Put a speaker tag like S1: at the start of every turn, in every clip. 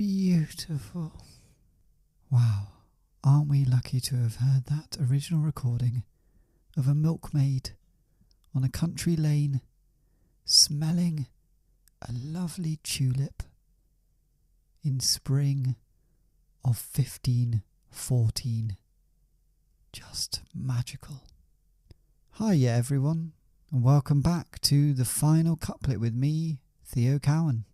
S1: beautiful. Wow, aren't we lucky to have heard that original recording of a milkmaid on a country lane smelling a lovely tulip in spring of 1514. Just magical. Hiya everyone, and welcome back to the final couplet with me, Theo Cowan.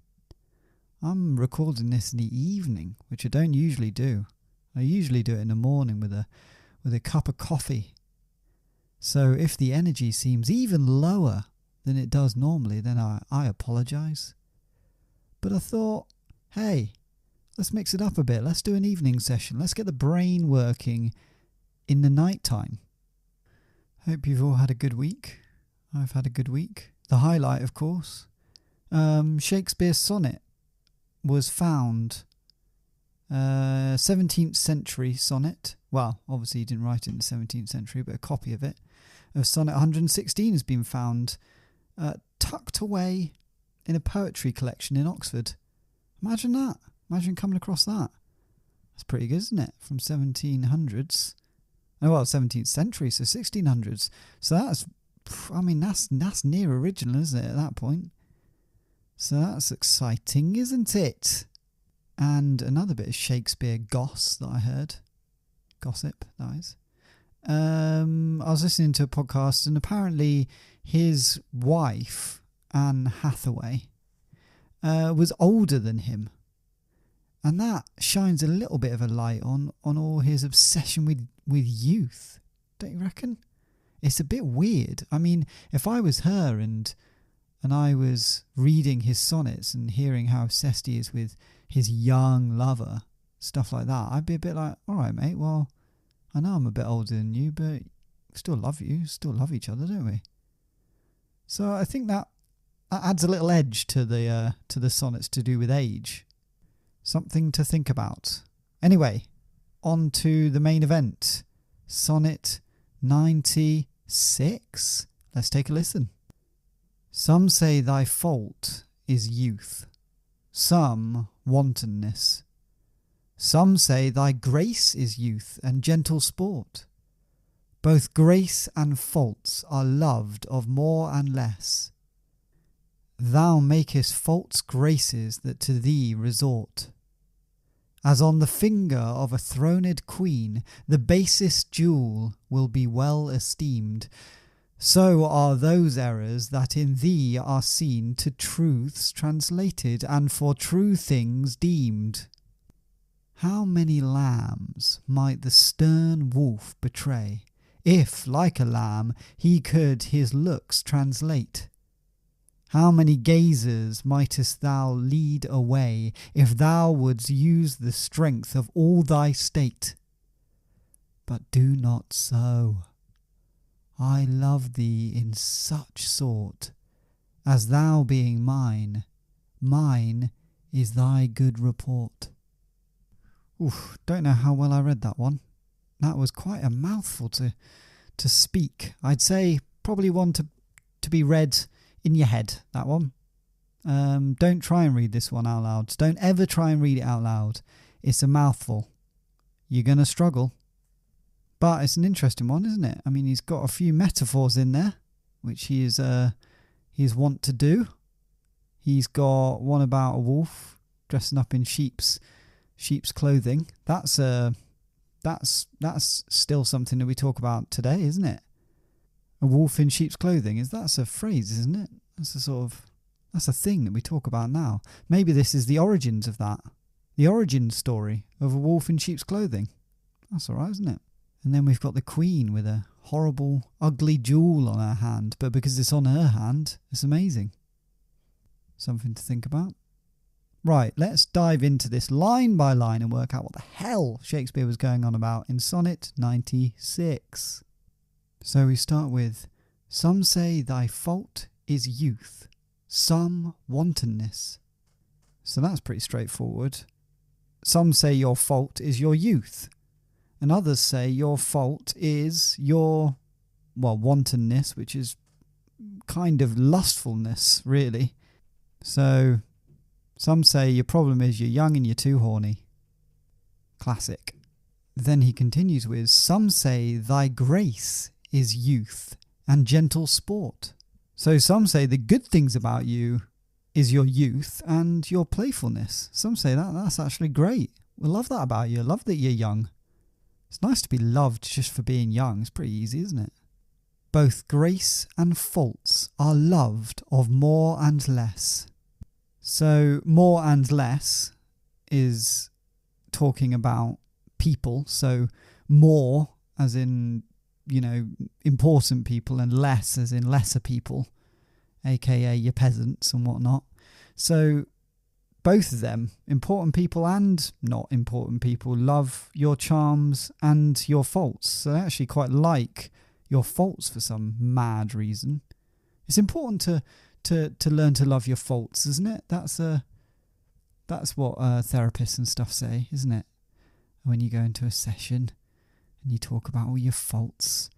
S1: I'm recording this in the evening, which I don't usually do. I usually do it in the morning with a cup of coffee. So if the energy seems even lower than it does normally, then I apologise. But I thought, hey, let's mix it up a bit. Let's do an evening session. Let's get the brain working in the night time. Hope you've all had a good week. I've had a good week. The highlight, of course, Shakespeare's Sonnet was found, 17th century sonnet. Well, obviously he didn't write it in the 17th century, but a copy of it, of Sonnet 116 has been found tucked away in a poetry collection in Oxford. Imagine that. Imagine coming across that. That's pretty good, isn't it? From 1700s. Oh, well, 17th century, so 1600s. So that's near original, isn't it, at that point? So that's exciting, isn't it? And another bit of Shakespeare goss that I heard. Gossip, that is. I was listening to a podcast, and apparently his wife, Anne Hathaway, was older than him. And that shines a little bit of a light on all his obsession with youth. Don't you reckon? It's a bit weird. I mean, if I was her and I was reading his sonnets and hearing how obsessed he is with his young lover, stuff like that, I'd be a bit like, all right, mate, well, I know I'm a bit older than you, but still love you, still love each other, don't we? So I think that adds a little edge to the sonnets to do with age. Something to think about. Anyway, on to the main event. Sonnet 96. Let's take a listen. Some say thy fault is youth, some wantonness. Some say thy grace is youth and gentle sport. Both grace and faults are loved of more and less. Thou makest faults graces that to thee resort. As on the finger of a throned queen the basest jewel will be well esteem'd, so are those errors that in thee are seen to truths translated and for true things deemed. How many lambs might the stern wolf betray, if, like a lamb, he could his looks translate? How many gazers mightest thou lead away, if thou wouldst use the strength of all thy state? But do not so. I love thee in such sort, as thou being mine, mine is thy good report. Oof, don't know how well I read that one. That was quite a mouthful to speak. I'd say probably one to be read in your head, that one. Don't try and read this one out loud. Don't ever try and read it out loud. It's a mouthful. You're going to struggle. But it's an interesting one, isn't it? I mean, he's got a few metaphors in there, which he is wont to do. He's got one about a wolf dressing up in sheep's clothing. That's still something that we talk about today, isn't it? A wolf in sheep's clothing, that's a phrase, isn't it? That's a thing that we talk about now. Maybe this is the origins of that. The origin story of a wolf in sheep's clothing. That's alright, isn't it? And then we've got the queen with a horrible, ugly jewel on her hand, but because it's on her hand, it's amazing. Something to think about. Right, let's dive into this line by line and work out what the hell Shakespeare was going on about in Sonnet 96. So we start with, some say thy fault is youth, some wantonness. So that's pretty straightforward. Some say your fault is your youth, and others say your fault is your, wantonness, which is kind of lustfulness, really. So Some say your problem is you're young and you're too horny. Classic. Then he continues with, some say thy grace is youth and gentle sport. So some say the good things about you is your youth and your playfulness. Some say that's actually great. We love that about you. I love that you're young. It's nice to be loved just for being young. It's pretty easy, isn't it? Both grace and faults are loved of more and less. So more and less is talking about people. So more as in, important people, and less as in lesser people, aka your peasants and whatnot. So both of them, important people and not important people, love your charms and your faults. So they actually quite like your faults for some mad reason. It's important to learn to love your faults, isn't it? That's what therapists and stuff say, isn't it? When you go into a session and you talk about all your faults,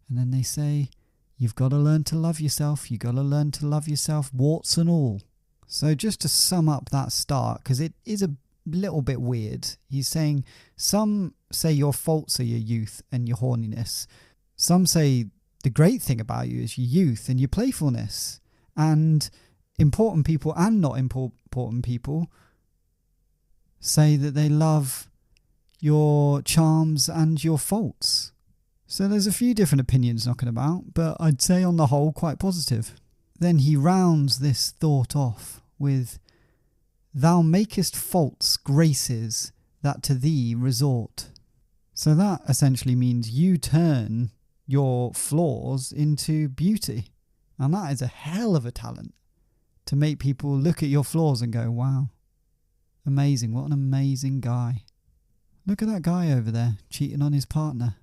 S1: and then they say, you've got to learn to love yourself. You've got to learn to love yourself, warts and all. So just to sum up that start, because it is a little bit weird, he's saying some say your faults are your youth and your horniness. Some say the great thing about you is your youth and your playfulness. And important people and not important people say that they love your charms and your faults. So there's a few different opinions knocking about, but I'd say on the whole quite positive. Then he rounds this thought off with, thou makest faults graces that to thee resort. So that essentially means you turn your flaws into beauty. And that is a hell of a talent, to make people look at your flaws and go, wow, amazing, what an amazing guy. Look at that guy over there cheating on his partner.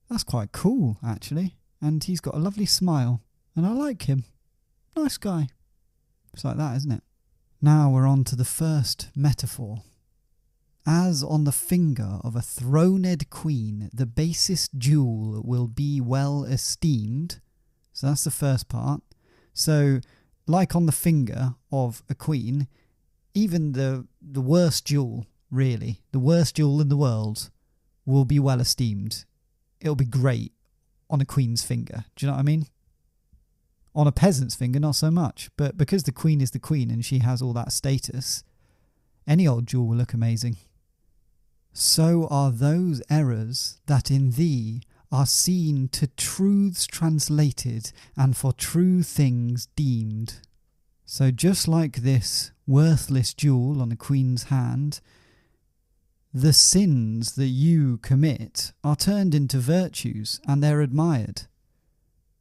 S1: That's quite cool, actually. And he's got a lovely smile. And I like him. Nice guy. It's like that, isn't it? Now we're on to the first metaphor. As on the finger of a throned queen, the basest jewel will be well esteem'd. So that's the first part. So, like on the finger of a queen, even the worst jewel, really, the worst jewel in the world, will be well esteemed. It'll be great on a queen's finger. Do you know what I mean? On a peasant's finger, not so much. But because the queen is the queen and she has all that status, any old jewel will look amazing. So are those errors that in thee are seen to truths translated and for true things deemed. So just like this worthless jewel on a queen's hand, the sins that you commit are turned into virtues and they're admired.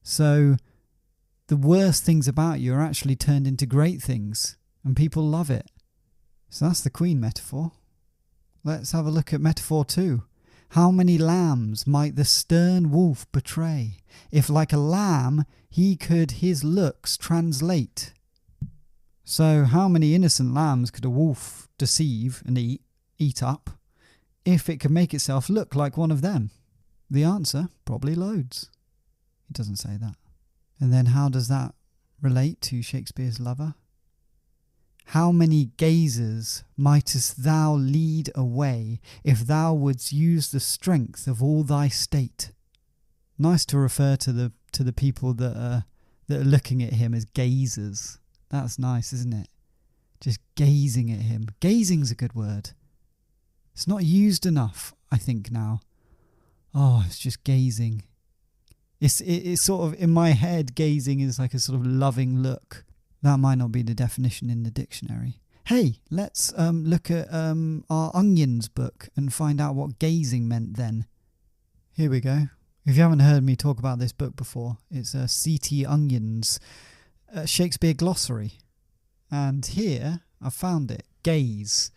S1: So the worst things about you are actually turned into great things and people love it. So that's the queen metaphor. Let's have a look at metaphor 2. How many lambs might the stern wolf betray, if like a lamb he could his looks translate? So how many innocent lambs could a wolf deceive and eat up, if it could make itself look like one of them? The answer, probably loads. It doesn't say that. And then how does that relate to Shakespeare's lover? How many gazers mightest thou lead away, if thou wouldst use the strength of all thy state? Nice to refer to the people that are looking at him as gazers. That's nice, isn't it? Just gazing at him. Gazing's a good word. It's not used enough, I think, now. Oh, it's just gazing. It's sort of, in my head, gazing is like a sort of loving look. That might not be the definition in the dictionary. Hey, let's look at our Onions book and find out what gazing meant then. Here we go. If you haven't heard me talk about this book before, it's C.T. Onions' Shakespeare glossary. And here, I found it. Gaze.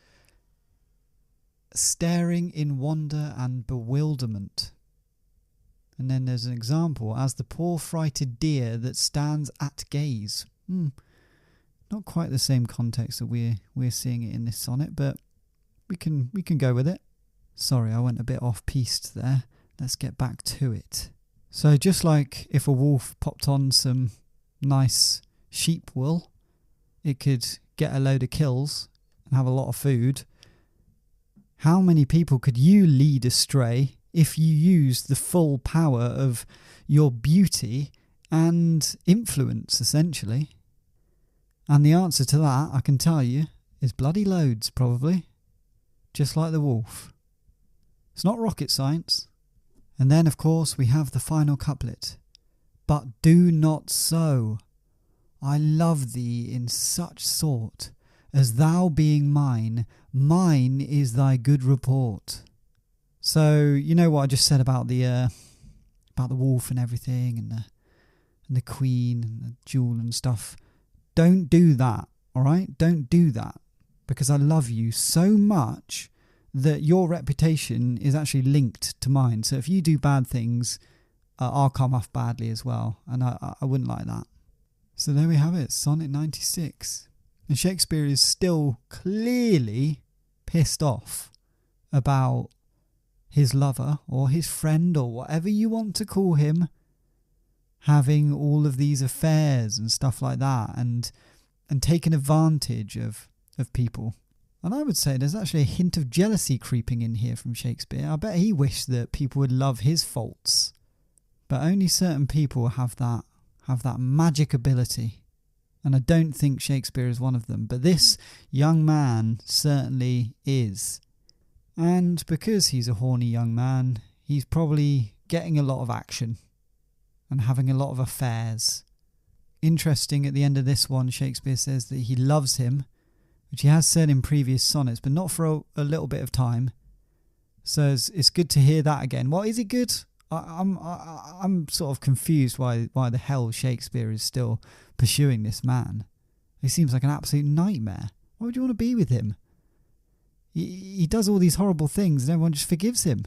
S1: Staring in wonder and bewilderment. And then there's an example, as the poor frighted deer that stands at gaze. Not quite the same context that we're seeing it in this sonnet, but we can go with it. Sorry, I went a bit off-piste there. Let's get back to it. So just like if a wolf popped on some nice sheep wool, it could get a load of kills and have a lot of food, how many people could you lead astray if you used the full power of your beauty and influence, essentially? And the answer to that, I can tell you, is bloody loads, probably. Just like the wolf. It's not rocket science. And then, of course, we have the final couplet. But do not so. I love thee in such sort, as thou being mine, mine is thy good report. So, you know what I just said about the wolf and everything, and the queen and the jewel and stuff. Don't do that, alright? Don't do that. Because I love you so much that your reputation is actually linked to mine. So if you do bad things, I'll come off badly as well. And I wouldn't like that. So there we have it, Sonnet 96. And Shakespeare is still clearly pissed off about his lover or his friend or whatever you want to call him having all of these affairs and stuff like that, and taking advantage of people. And I would say there's actually a hint of jealousy creeping in here from Shakespeare. I bet he wished that people would love his faults. But only certain people have that magic ability. And I don't think Shakespeare is one of them. But this young man certainly is. And because he's a horny young man, he's probably getting a lot of action and having a lot of affairs. Interesting, at the end of this one, Shakespeare says that he loves him, which he has said in previous sonnets, but not for a little bit of time. So it's good to hear that again. Well, is it good? I'm sort of confused why the hell Shakespeare is still pursuing this man. He seems like an absolute nightmare. Why would you want to be with him? He does all these horrible things and everyone just forgives him.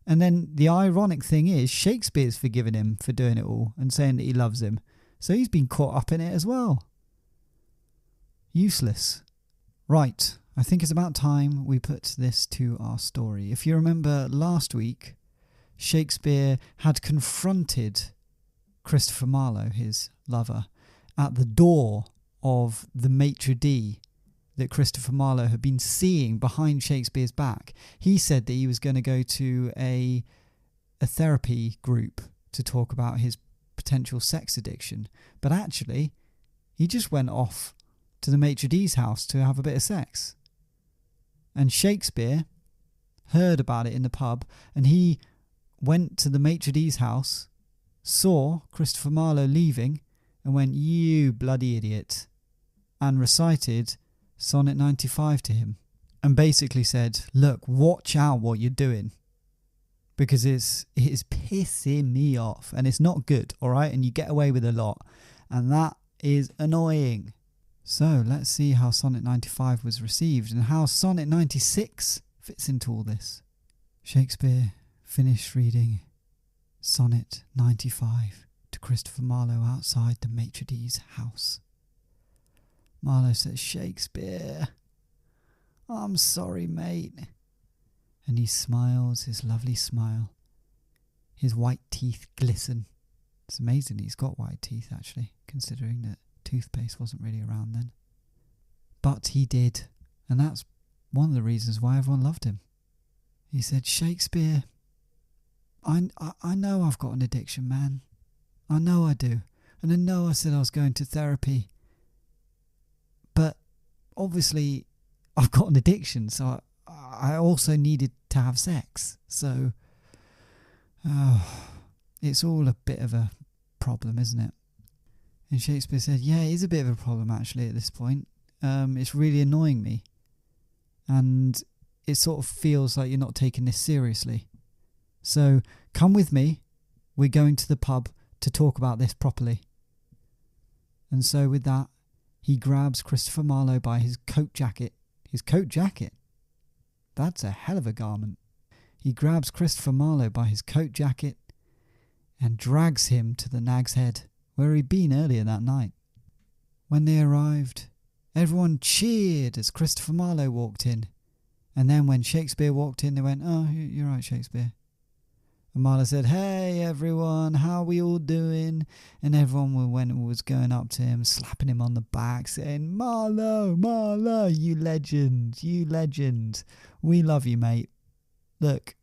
S1: And then the ironic thing is Shakespeare's forgiven him for doing it all and saying that he loves him. So he's been caught up in it as well. Useless. Right, I think it's about time we put this to our story. If you remember last week, Shakespeare had confronted Christopher Marlowe, his lover, at the door of the maitre d' that Christopher Marlowe had been seeing behind Shakespeare's back. He said that he was going to go to a therapy group to talk about his potential sex addiction, but actually he just went off to the maitre d's house to have a bit of sex. And Shakespeare heard about it in the pub, and he went to the maitre d's house, saw Christopher Marlowe leaving, and went, "You bloody idiot," and recited Sonnet 95 to him, and basically said, "Look, watch out what you're doing, because it is pissing me off, and it's not good, alright, and you get away with a lot, and that is annoying." So let's see how Sonnet 95 was received, and how Sonnet 96 fits into all this. Shakespeare finished reading Sonnet 95 to Christopher Marlowe outside the maitre d's house. Marlowe says, "Shakespeare, I'm sorry, mate." And he smiles his lovely smile. His white teeth glisten. It's amazing he's got white teeth, actually, considering that toothpaste wasn't really around then. But he did, and that's one of the reasons why everyone loved him. He said, "Shakespeare, I know I've got an addiction, man. I know I do. And I know I said I was going to therapy. But obviously I've got an addiction, so I also needed to have sex. So it's all a bit of a problem, isn't it?" And Shakespeare said, "Yeah, it is a bit of a problem actually at this point. It's really annoying me. And it sort of feels like you're not taking this seriously. So come with me. We're going to the pub to talk about this properly." And so with that, he grabs Christopher Marlowe by his coat jacket. His coat jacket? That's a hell of a garment. He grabs Christopher Marlowe by his coat jacket and drags him to the Nag's Head, where he'd been earlier that night. When they arrived, everyone cheered as Christopher Marlowe walked in. And then when Shakespeare walked in, they went, "Oh, you're right, Shakespeare." And Marlowe said, "Hey everyone, how are we all doing?" And everyone was going up to him, slapping him on the back, saying, "Marlowe, Marlowe, you legend, you legend. We love you, mate. Look,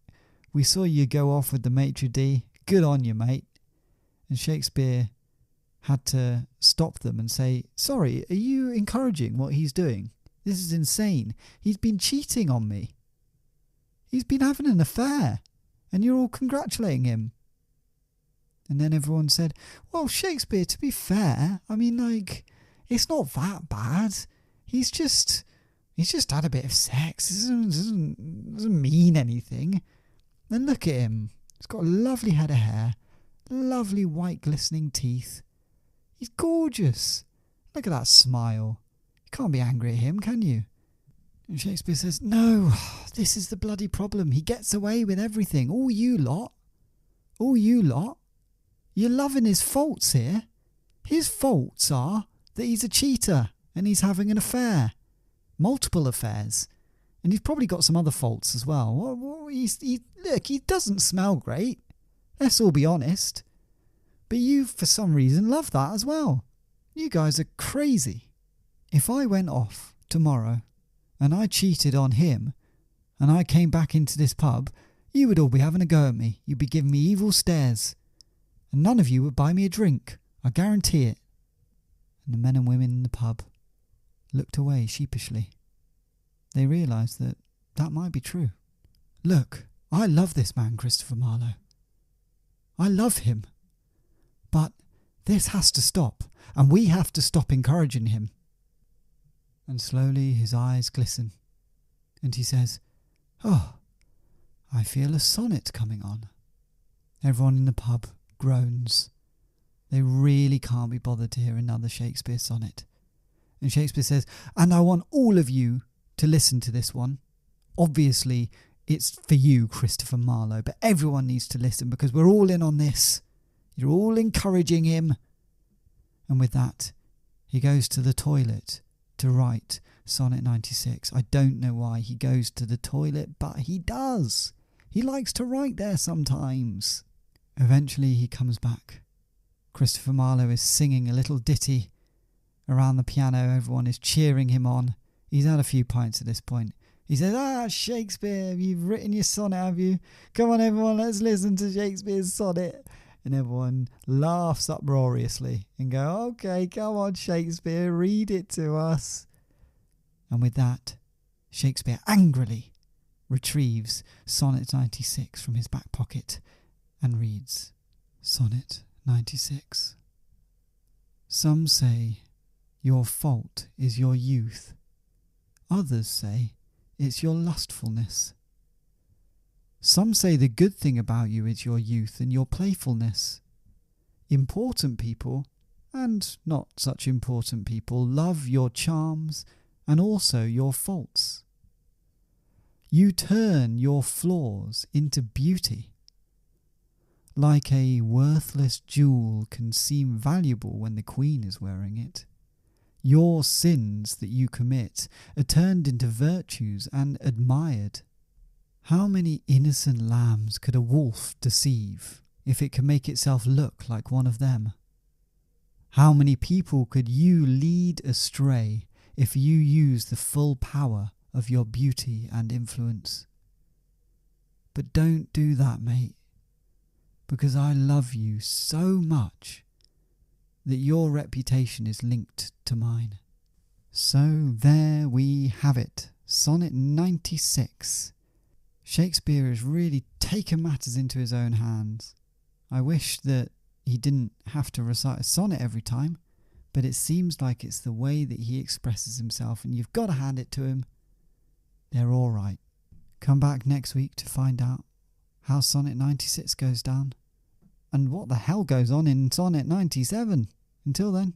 S1: we saw you go off with the maitre d'. Good on you, mate." And Shakespeare had to stop them and say, "Sorry, are you encouraging what he's doing? This is insane. He's been cheating on me. He's been having an affair. And you're all congratulating him." And then everyone said, "Well, Shakespeare, to be fair, I mean, like, it's not that bad. He's just had a bit of sex. It doesn't mean anything. And look at him. He's got a lovely head of hair, lovely white glistening teeth. He's gorgeous. Look at that smile. You can't be angry at him, can you?" And Shakespeare says, "No, this is the bloody problem. He gets away with everything. All you lot, you're loving his faults here. His faults are that he's a cheater and he's having an affair. Multiple affairs. And he's probably got some other faults as well. Look, he doesn't smell great. Let's all be honest. But you, for some reason, love that as well. You guys are crazy. If I went off tomorrow and I cheated on him, and I came back into this pub, you would all be having a go at me. You'd be giving me evil stares. And none of you would buy me a drink. I guarantee it." And the men and women in the pub looked away sheepishly. They realised that that might be true. "Look, I love this man, Christopher Marlowe. I love him. But this has to stop, and we have to stop encouraging him." And slowly his eyes glisten, and he says, "Oh, I feel a sonnet coming on." Everyone in the pub groans. They really can't be bothered to hear another Shakespeare sonnet. And Shakespeare says, "And I want all of you to listen to this one. Obviously, it's for you, Christopher Marlowe, but everyone needs to listen because we're all in on this. You're all encouraging him." And with that, he goes to the toilet to write Sonnet 96. I don't know why he goes to the toilet, but he does. He likes to write there sometimes. Eventually he comes back. Christopher Marlowe is singing a little ditty around the piano. Everyone is cheering him on. He's had a few pints at this point. He says, "Shakespeare, you've written your sonnet, have you? Come on, everyone, let's listen to Shakespeare's sonnet." And everyone laughs uproariously and go, "Okay, come on, Shakespeare, read it to us." And with that, Shakespeare angrily retrieves Sonnet 96 from his back pocket and reads, Sonnet 96. Some say your fault is your youth. Others say it's your lustfulness. Some say the good thing about you is your youth and your playfulness. Important people, and not such important people, love your charms and also your faults. You turn your flaws into beauty. Like a worthless jewel can seem valuable when the queen is wearing it. Your sins that you commit are turned into virtues and admired. How many innocent lambs could a wolf deceive if it could make itself look like one of them? How many people could you lead astray if you use the full power of your beauty and influence? But don't do that, mate, because I love you so much that your reputation is linked to mine. So there we have it, Sonnet 96. Shakespeare has really taken matters into his own hands. I wish that he didn't have to recite a sonnet every time, but it seems like it's the way that he expresses himself, and you've got to hand it to him. They're all right. Come back next week to find out how Sonnet 96 goes down, and what the hell goes on in Sonnet 97. Until then.